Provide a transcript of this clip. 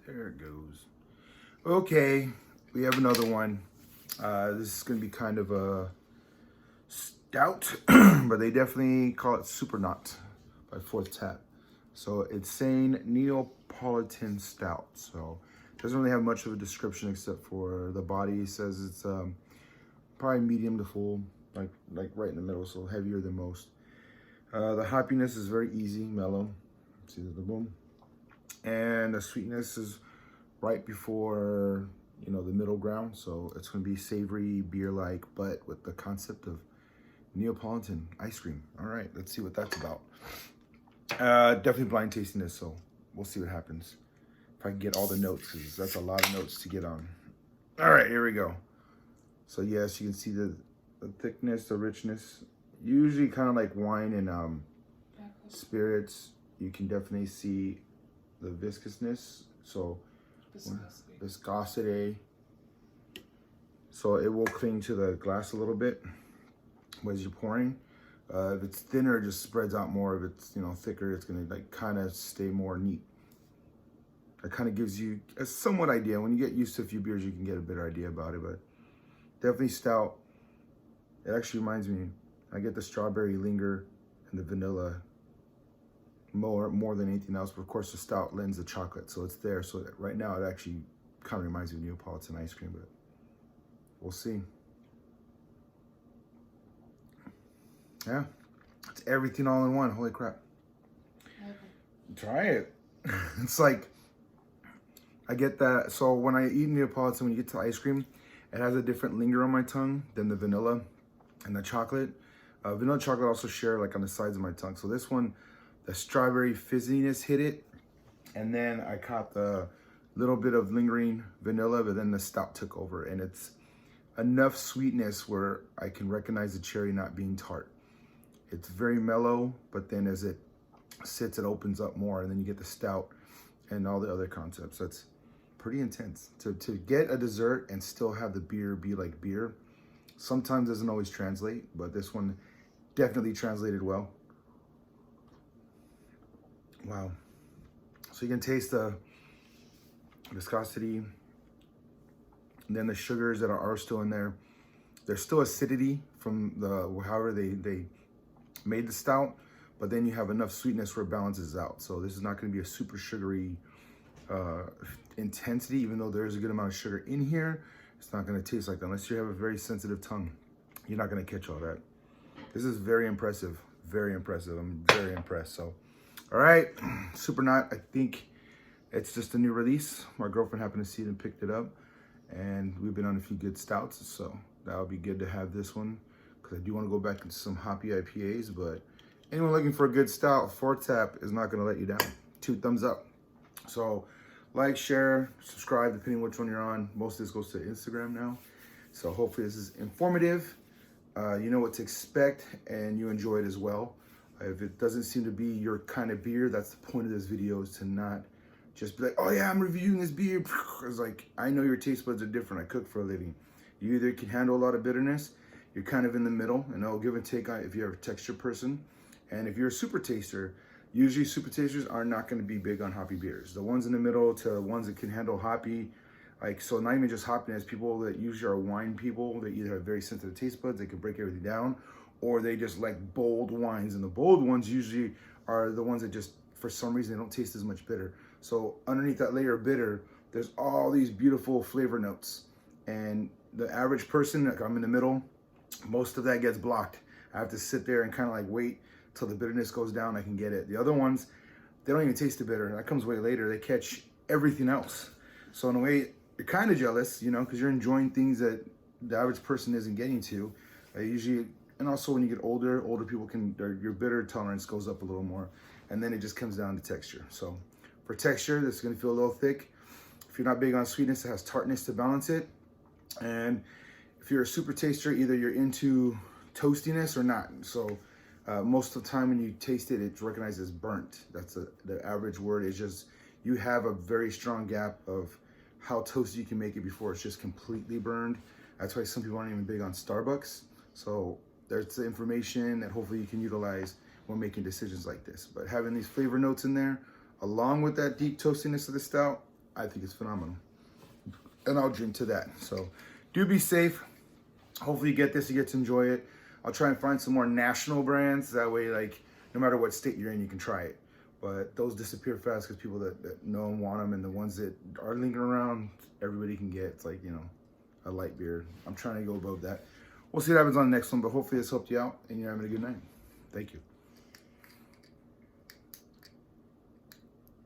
There it goes. Okay, we have another one. This is going to be kind of a stout, but they definitely call it supernaut by Fourth Tap. So it's saying Neapolitan stout. So it doesn't really have much of a description except for the body. It says it's probably medium to full, like right in the middle, so heavier than most. The hoppiness is very easy, mellow. See the boom, and the sweetness is right before the middle ground. So it's going to be savory beer-like, but with the concept of Neapolitan ice cream. All right, let's see what that's about. Definitely blind tasting this, so we'll see what happens. If I can get all the notes, because that's a lot of notes to get on. All right, here we go. So yes, you can see the thickness, the richness. Usually kind of like wine and spirits, you can definitely see the viscousness. So viscosity. So it will cling to the glass a little bit as you're pouring. If it's thinner, it just spreads out more. If it's thicker, it's gonna like kind of stay more neat. That kind of gives you a somewhat idea. When you get used to a few beers, you can get a better idea about it. But definitely stout. It actually reminds me, I get the strawberry linger and the vanilla more than anything else. But of course, the stout lends the chocolate, so it's there. So right now, it actually kind of reminds me of Neapolitan ice cream, but we'll see. Yeah, it's everything all in one. Holy crap. Try it. It's like, I get that. So when I eat Neapolitan, when you get to ice cream, it has a different linger on my tongue than the vanilla and the chocolate. Vanilla chocolate also share like on the sides of my tongue. So this one, the strawberry fizziness hit it. And then I caught the little bit of lingering vanilla, but then the stout took over. And it's enough sweetness where I can recognize the cherry not being tart. It's very mellow, but then as it sits, it opens up more. And then you get the stout and all the other concepts. That's pretty intense. To get a dessert and still have the beer be like beer, sometimes doesn't always translate, but this one definitely translated well. Wow. So you can taste the viscosity, and then the sugars that are still in there. There's still acidity from however they made the stout, but then you have enough sweetness where it balances out. So this is not going to be a super sugary intensity, even though there's a good amount of sugar in here. It's not going to taste like that unless you have a very sensitive tongue. You're not going to catch all that. This is very impressive. Very impressive. I'm very impressed. So, all right, Supernaut. I think it's just a new release. My girlfriend happened to see it and picked it up, and we've been on a few good stouts. So that would be good to have this one, because I do want to go back into some hoppy IPAs. But anyone looking for a good stout, Fourth Tap is not going to let you down. 2 thumbs up. So like, share, subscribe, depending which one you're on. Most of this goes to Instagram now. So hopefully this is informative. You know what to expect, and you enjoy it as well. If it doesn't seem to be your kind of beer, that's the point of this video, is to not just be like, oh yeah, I'm reviewing this beer. It's like, I know your taste buds are different. I cook for a living. You either can handle a lot of bitterness, you're kind of in the middle, and I'll give and take if you're a texture person. And if you're a super taster, usually super tasters are not going to be big on hoppy beers. The ones in the middle to the ones that can handle hoppy, like, so not even just hoppiness, people that usually are wine people, they either have very sensitive taste buds, they can break everything down, or they just like bold wines. And the bold ones usually are the ones that just, for some reason, they don't taste as much bitter. So underneath that layer of bitter, there's all these beautiful flavor notes. And the average person, like I'm in the middle, most of that gets blocked. I have to sit there and kind of like wait till the bitterness goes down, I can get it. The other ones, they don't even taste the bitter. That comes way later. They catch everything else. So in a way, you're kind of jealous, because you're enjoying things that the average person isn't getting to. Usually, and also when you get older people your bitter tolerance goes up a little more. And then it just comes down to texture. So for texture, this is gonna feel a little thick. If you're not big on sweetness, it has tartness to balance it. And if you're a super taster, either you're into toastiness or not. So most of the time when you taste it, it's recognized as burnt. That's the average word. Is just, you have a very strong gap of how toasty you can make it before it's just completely burned. That's why some people aren't even big on Starbucks. So there's the information that hopefully you can utilize when making decisions like this. But having these flavor notes in there, along with that deep toastiness of the stout, I think it's phenomenal. And I'll drink to that. So do be safe. Hopefully you get this, you get to enjoy it. I'll try and find some more national brands. That way, like, no matter what state you're in, you can try it. But those disappear fast because people that know and want them, and the ones that are lingering around, everybody can get. It's like, you know, a light beer. I'm trying to go above that. We'll see what happens on the next one, but hopefully this helped you out and you're having a good night. Thank you.